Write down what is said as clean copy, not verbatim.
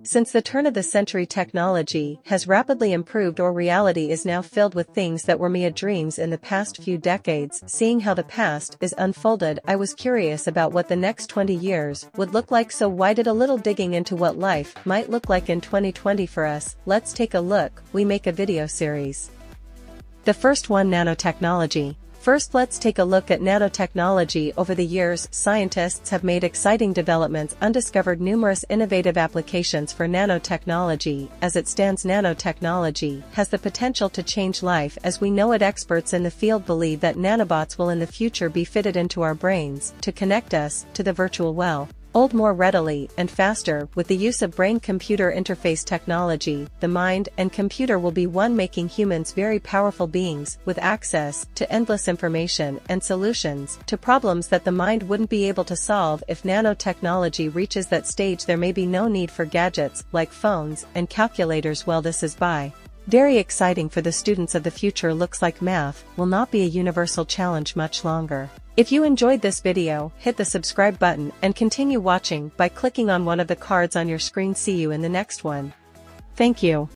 Since the turn of the century, technology has rapidly improved, or reality is now filled with things that were mere dreams in the past few decades. Seeing how the past is unfolded, I was curious about what the next 20 years would look like, so why did a little digging into what life might look like in 2020 for us. Let's take a look. We make a video series. The first one, nanotechnology. First, let's take a look at nanotechnology. Over the years, scientists have made exciting developments, undiscovered numerous innovative applications for nanotechnology. As it stands, nanotechnology has the potential to change life as we know it. Experts in the field believe that nanobots will in the future be fitted into our brains to connect us to the virtual world more readily and faster. With the use of brain-computer interface technology, the mind and computer will be one, making humans very powerful beings with access to endless information and solutions to problems that the mind wouldn't be able to solve. If nanotechnology reaches that stage, there may be no need for gadgets like phones and calculators. Well, this is very exciting for the students of the future. Looks like math will not be a universal challenge much longer. If you enjoyed this video, hit the subscribe button and continue watching by clicking on one of the cards on your screen. See you in the next one. Thank you.